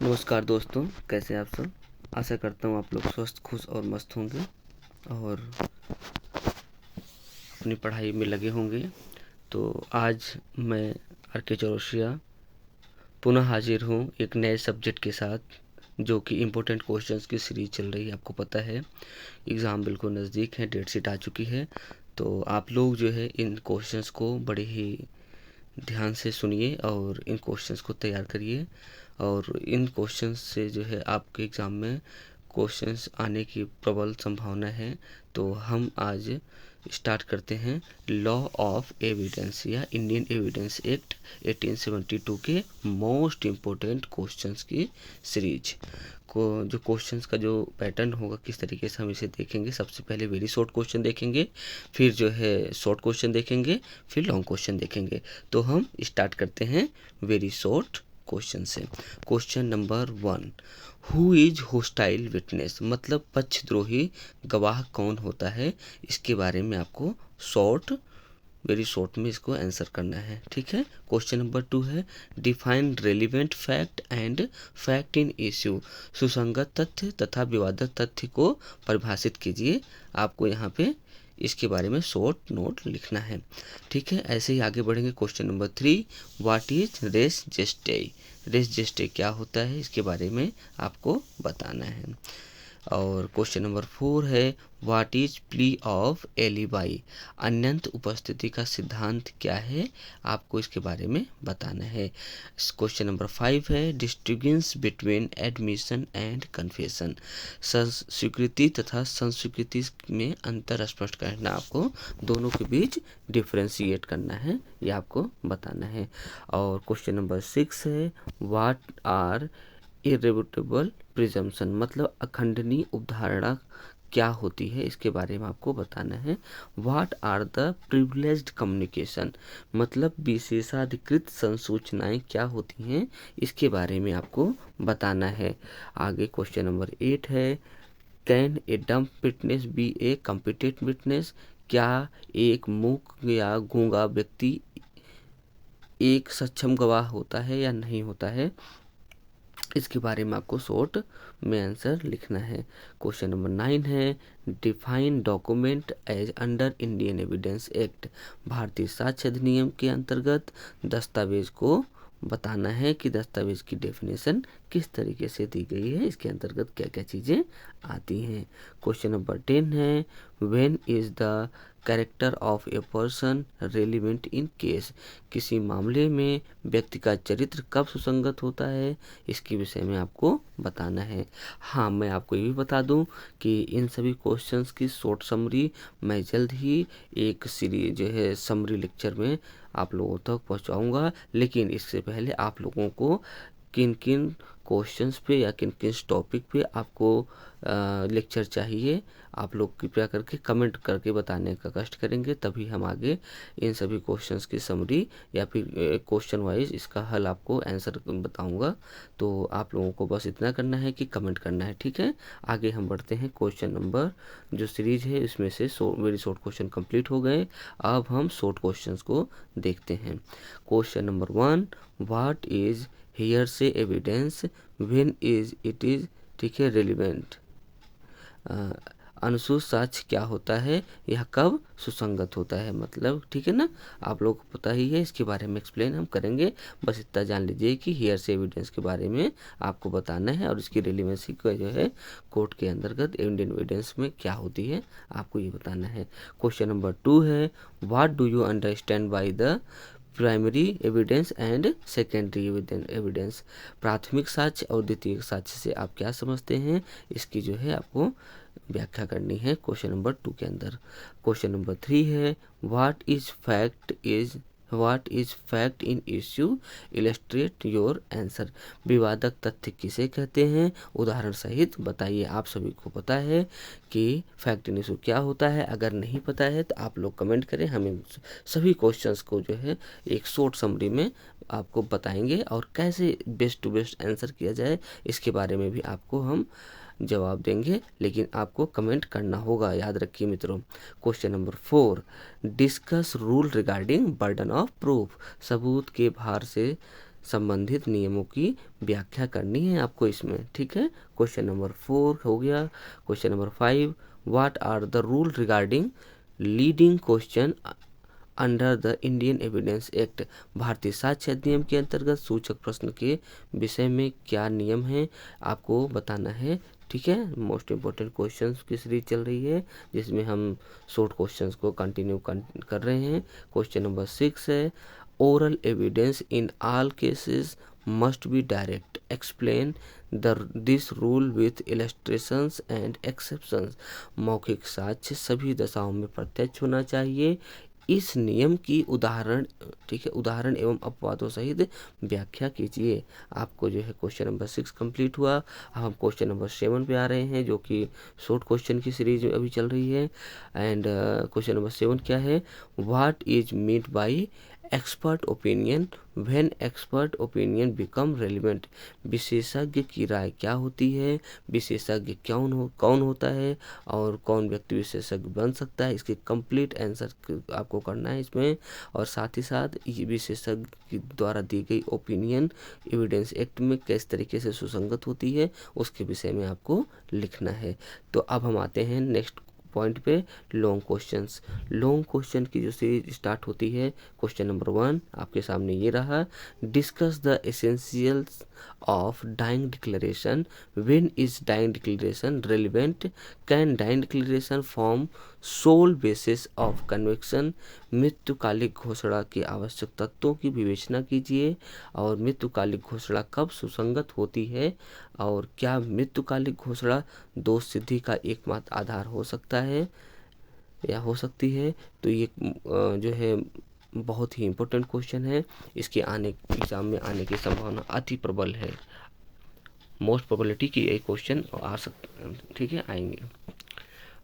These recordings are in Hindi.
नमस्कार दोस्तों, कैसे हैं आप सब। आशा करता हूँ आप लोग स्वस्थ, खुश और मस्त होंगे और अपनी पढ़ाई में लगे होंगे। तो आज मैं आर के चौरसिया पुनः हाजिर हूँ एक नए सब्जेक्ट के साथ, जो कि इम्पोर्टेंट क्वेश्चंस की सीरीज चल रही है। आपको पता है एग्ज़ाम बिल्कुल नज़दीक है, डेट शीट आ चुकी है। तो आप लोग जो है इन क्वेश्चंस को बड़े ही ध्यान से सुनिए और इन क्वेश्चंस को तैयार करिए। और इन क्वेश्चंस से जो है आपके एग्ज़ाम में क्वेश्चंस आने की प्रबल संभावना है। तो हम आज स्टार्ट करते हैं लॉ ऑफ एविडेंस या इंडियन एविडेंस एक्ट 1872 के मोस्ट इम्पोर्टेंट क्वेश्चंस की सीरीज को। जो क्वेश्चंस का जो पैटर्न होगा, किस तरीके से हम इसे देखेंगे। सबसे पहले वेरी शॉर्ट क्वेश्चन देखेंगे, फिर जो है शॉर्ट क्वेश्चन देखेंगे, फिर लॉन्ग क्वेश्चन देखेंगे। तो हम स्टार्ट करते हैं वेरी शॉर्ट क्वेश्चन से। Question number 1, who is hostile witness, मतलब पक्षद्रोही गवाह कौन होता है। इसके बारे में आपको वेरी शॉर्ट में इसको आंसर करना है, ठीक है। क्वेश्चन नंबर 2 है define relevant fact and fact in issue, सुसंगत तथ्य तथा विवादित तथ्य को परिभाषित कीजिए। आपको यहाँ पे इसके बारे में शॉर्ट नोट लिखना है, ठीक है। ऐसे ही आगे बढ़ेंगे। Question number 3, what is res gestae, res gestae क्या होता है, इसके बारे में आपको बताना है। और क्वेश्चन नंबर 4 है what is plea of alibi, अनंत उपस्थिति का सिद्धांत क्या है, आपको इसके बारे में बताना है। क्वेश्चन नंबर 5 है distinguish between admission and confession, स्वीकृति तथा संस्वीकृति में अंतर स्पष्ट करना, आपको दोनों के बीच डिफ्रेंशिएट करना है, ये आपको बताना है। और क्वेश्चन नंबर 6 है व्हाट आर इरेबुटेबल प्रिजम्पशन, मतलब अखंडनीय उपधारणा क्या होती है, इसके बारे में आपको बताना है। What are the privileged communication, मतलब विशेषाधिकृत संसूचनाएं क्या होती हैं, इसके बारे में आपको बताना है। आगे क्वेश्चन नंबर 8 है can a dumb witness be a competent witness, क्या एक मूक या गूंगा व्यक्ति एक सक्षम गवाह होता है या नहीं होता है, इसके बारे में आपको शॉर्ट में आंसर लिखना है। क्वेश्चन नंबर 9 है define document as under Indian evidence act, भारतीय साक्ष्य अधिनियम के अंतर्गत दस्तावेज को बताना है कि दस्तावेज की डेफिनेशन किस तरीके से दी गई है, इसके अंतर्गत क्या क्या चीज़ें आती हैं। क्वेश्चन नंबर 10 है when is the character of a person relevant in case, किसी मामले में व्यक्ति का चरित्र कब सुसंगत होता है, इसके विषय में आपको बताना है। हाँ, मैं आपको ये भी बता दूं कि इन सभी क्वेश्चंस की शॉर्ट समरी मैं जल्द ही एक सीरीज जो है समरी लेक्चर में आप लोगों तक पहुंचाऊंगा। लेकिन इससे पहले आप लोगों को किन किन क्वेश्चंस पे या किन किन टॉपिक पे आपको लेक्चर चाहिए, आप लोग कृपया करके कमेंट करके बताने का कष्ट करेंगे, तभी हम आगे इन सभी क्वेश्चंस की समरी या फिर क्वेश्चन वाइज इसका हल आपको आंसर बताऊंगा। तो आप लोगों को बस इतना करना है कि कमेंट करना है, ठीक है। आगे हम बढ़ते हैं। क्वेश्चन नंबर जो सीरीज है इसमें से वेरी शॉर्ट क्वेश्चन कंप्लीट हो गए। अब हम शॉर्ट क्वेश्चंस को देखते हैं। Question number 1, what is hearsay evidence when is it is, ठीक है, रेलिवेंट। अनुसूत साक्ष्य क्या होता है, यह कब सुसंगत होता है, मतलब ठीक है ना, आप लोगों को पता ही है, इसके बारे में एक्सप्लेन हम करेंगे। बस इतना जान लीजिए कि हियर से एविडेंस के बारे में आपको बताना है और इसकी रेलिवेंसी का जो है कोर्ट के अंतर्गत इंडियन एविडेंस में क्या होती है, आपको ये बताना है। क्वेश्चन नंबर 2 है what do you understand by the primary evidence and secondary evidence, प्राथमिक साक्ष्य और द्वितीयक साक्ष्य से आप क्या समझते हैं, इसकी जो है आपको व्याख्या करनी है क्वेश्चन नंबर 2 के अंदर। क्वेश्चन नंबर 3 है what is fact in issue illustrate your answer, विवादक तथ्य किसे कहते हैं, उदाहरण सहित बताइए। आप सभी को पता है कि फैक्ट इन इश्यू क्या होता है, अगर नहीं पता है तो आप लोग कमेंट करें, हमें सभी क्वेश्चंस को जो है एक शॉर्ट समरी में आपको बताएंगे और कैसे बेस्ट टू बेस्ट आंसर किया जाए, इसके बारे में भी आपको हम जवाब देंगे, लेकिन आपको कमेंट करना होगा, याद रखिए मित्रों। Question number 4, discuss rule regarding burden of proof, सबूत के भार से संबंधित नियमों की व्याख्या करनी है आपको इसमें, ठीक है। क्वेश्चन नंबर 4 हो गया। Question number 5, what are the rule regarding leading question under the Indian evidence act. भारतीय साक्ष्य अधिनियम के अंतर्गत सूचक प्रश्न के विषय में क्या नियम है आपको बताना है, ठीक है। मोस्ट इम्पोर्टेंट क्वेश्चंस की सीरीज चल रही है जिसमें हम शॉर्ट क्वेश्चंस को कंटिन्यू कर रहे हैं। क्वेश्चन नंबर 6 है, oral evidence in all cases must be direct, explain this rule with illustrations and exceptions. मौखिक साक्ष्य सभी दशाओं में प्रत्यक्ष होना चाहिए, इस नियम की उदाहरण, ठीक है, उदाहरण एवं अपवादों सहित व्याख्या कीजिए। आपको जो है क्वेश्चन नंबर 6 कंप्लीट हुआ। अब हम क्वेश्चन नंबर 7 पे आ रहे हैं जो कि शॉर्ट क्वेश्चन की सीरीज अभी चल रही है। एंड क्वेश्चन नंबर 7 क्या है, what is meant by expert opinion when expert opinion become relevant. विशेषज्ञ की राय क्या होती है, विशेषज्ञ कौन होता है और कौन व्यक्ति विशेषज्ञ बन सकता है, इसके कंप्लीट आंसर आपको करना है इसमें। और साथ ही साथ ये विशेषज्ञ द्वारा दी गई ओपिनियन एविडेंस एक्ट में किस तरीके से सुसंगत होती है उसके विषय में आपको लिखना है। तो अब हम आते हैं नेक्स्ट पॉइंट पे, लॉन्ग क्वेश्चंस। लॉन्ग क्वेश्चन की जो सीरीज स्टार्ट होती है, क्वेश्चन नंबर 1 आपके सामने ये रहा, discuss the essentials of dying declaration, when is dying declaration relevant, can dying declaration form sole basis of conviction. मृत्युकालिक घोषणा के आवश्यक तत्वों की विवेचना कीजिए और मृत्युकालिक घोषणा कब सुसंगत होती है और क्या मृत्युकालिक घोषणा दोष सिद्धि का एकमात्र आधार हो सकता है या हो सकती है। तो ये जो है बहुत ही इम्पोर्टेंट क्वेश्चन है, इसके एग्जाम में आने की संभावना अति प्रबल है, मोस्ट प्रोबेबिलिटी की ये क्वेश्चन आ सकते, ठीक है, आएंगे।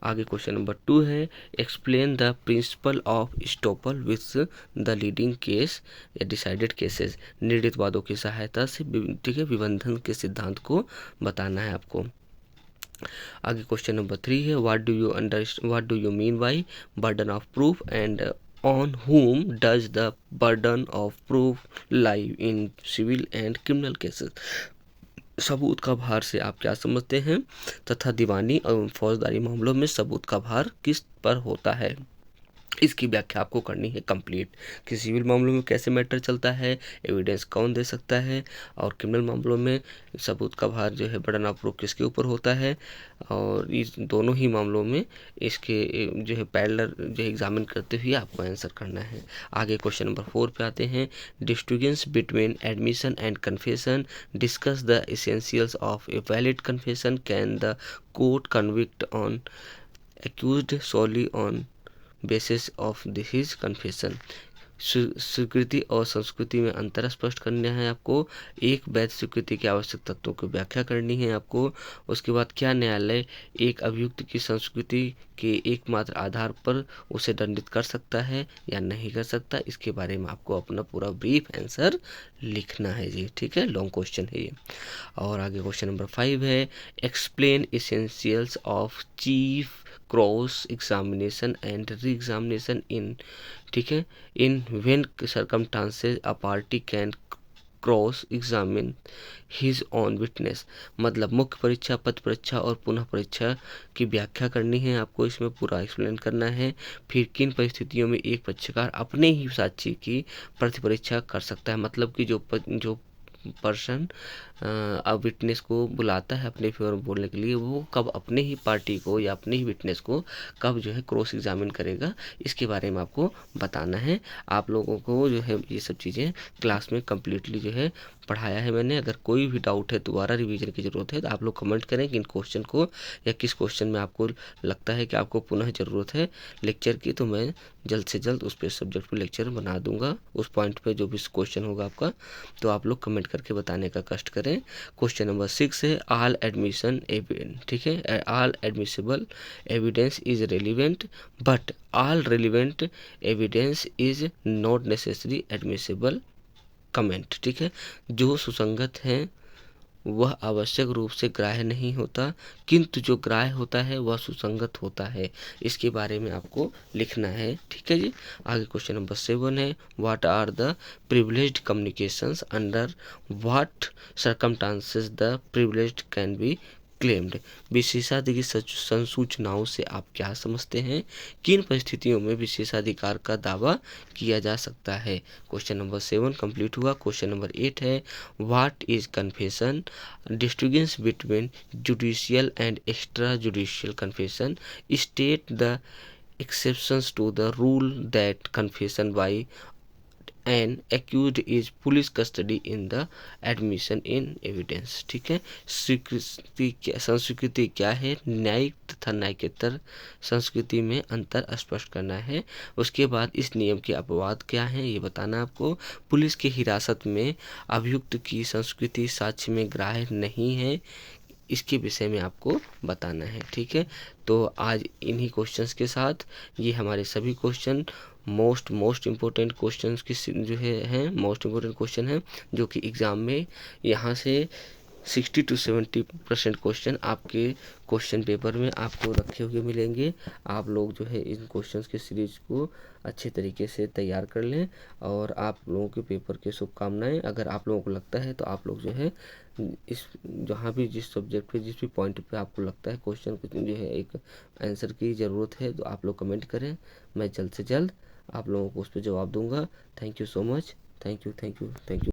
आगे क्वेश्चन नंबर 2 है, explain the principle of estoppel with the leading case या डिसाइडेड केसेस। निर्णीत वादों की सहायता से, ठीक है, विबंधन के सिद्धांत को बताना है आपको। आगे क्वेश्चन नंबर 3 है, what do you mean by burden of proof and on whom does the burden of proof lie in civil and criminal cases। सबूत का भार से आप क्या समझते हैं तथा दीवानी और फौजदारी मामलों में सबूत का भार किस पर होता है, इसकी व्याख्या आपको करनी है कंप्लीट। कि सिविल मामलों में कैसे मैटर चलता है, एविडेंस कौन दे सकता है, और क्रिमिनल मामलों में सबूत का भार जो है बर्डन ऑफ प्रूफ किसके ऊपर होता है, और इस दोनों ही मामलों में इसके जो है पैरेलल जो एग्जामिन करते हुए आपको आंसर करना है। आगे क्वेश्चन नंबर 4 पे आते हैं, distinguish between admission and confession, discuss the essentials of a valid confession, can the court convict on accused solely on basis of his confession. स्वीकृति और संस्कृति में अंतर स्पष्ट करना है आपको। एक वैध स्वीकृति के आवश्यक तत्वों की व्याख्या करनी है आपको। उसके बाद क्या न्यायालय एक अभियुक्त की संस्कृति के एकमात्र आधार पर उसे दंडित कर सकता है या नहीं कर सकता, इसके बारे में आपको अपना पूरा ब्रीफ आंसर लिखना है जी, ठीक है, लॉन्ग क्वेश्चन है ये। और आगे क्वेश्चन नंबर 5 है, explain essentials of chief cross examination and re examination in, ठीक है, in when circumstances a party can cross examine his on witness. मतलब मुख्य परीक्षा, पद परीक्षा और पुनः परीक्षा की व्याख्या करनी है आपको, इसमें पूरा एक्सप्लेन करना है। फिर किन परिस्थितियों में एक पक्षकार अपने ही साक्षी की प्रतिपरीक्षा कर सकता है, मतलब कि जो पर्सन अब विटनेस को बुलाता है अपने फेवर में बोलने के लिए, वो कब अपने ही पार्टी को या अपने ही विटनेस को कब जो है क्रॉस एग्जामिन करेगा, इसके बारे में आपको बताना है। आप लोगों को जो है ये सब चीज़ें क्लास में कम्प्लीटली जो है पढ़ाया है मैंने। अगर कोई भी डाउट है, दोबारा रिवीजन की ज़रूरत है, तो आप लोग कमेंट करें कि इन क्वेश्चन को या किस क्वेश्चन में आपको लगता है कि आपको पुनः ज़रूरत है लेक्चर की, तो मैं जल्द से जल्द उस पर सब्जेक्ट पर लेक्चर बना दूंगा। उस पॉइंट पे जो भी क्वेश्चन होगा आपका, तो आप लोग कमेंट करके बताने का कष्ट करें। क्वेश्चन नंबर 6 है, ऑल एडमिशन एविडेंस, ठीक है, all admissible evidence is relevant but all relevant evidence is not necessary admissible comment, ठीक है। जो सुसंगत हैं वह आवश्यक रूप से ग्राह्य नहीं होता, किंतु जो ग्राह्य होता है वह सुसंगत होता है। इसके बारे में आपको लिखना है। ठीक है जी। आगे क्वेश्चन नंबर 7 है, what are the privileged communications, under what circumstances the privileged can be claimed. विशेषाधिकार संसूचनाओं से आप क्या समझते हैं? किन परिस्थितियों में विशेषाधिकार का दावा किया जा सकता है? क्वेश्चन नंबर 7 कंप्लीट हुआ। क्वेश्चन नंबर 8 है, what is confession, distinguish between judicial and extra judicial confession, state the exceptions to the rule that confession by an accused is police custody in the admission in evidence। ठीक है। संस्कृति क्या है? न्यायिक तथा न्यायिकेतर संस्कृति में अंतर स्पष्ट करना है। उसके बाद इस नियम के अपवाद क्या हैं ये बताना आपको। पुलिस की हिरासत में अभियुक्त की संस्कृति साक्ष्य में ग्राह्य नहीं है, इसके विषय में आपको बताना है। ठीक है। तो आज इन्हीं क्वेश्चंस के साथ ये हमारे सभी क्वेश्चन मोस्ट इम्पोर्टेंट क्वेश्चंस की जो है हैं मोस्ट इम्पोर्टेंट क्वेश्चन हैं, जो कि एग्ज़ाम में यहाँ से 60 to 70% क्वेश्चन आपके क्वेश्चन पेपर में आपको रखे हुए मिलेंगे। आप लोग जो है इन क्वेश्चंस के सीरीज को अच्छे तरीके से तैयार कर लें, और आप लोगों के पेपर के शुभकामनाएं। अगर आप लोगों को लगता है तो आप लोग जो है इस जहाँ भी जिस सब्जेक्ट पे जिस भी पॉइंट पे आपको लगता है क्वेश्चन को जो है एक आंसर की ज़रूरत है, तो आप लोग कमेंट करें। मैं जल्द से जल्द आप लोगों को उस पर जवाब दूंगा। Thank you so much. Thank you.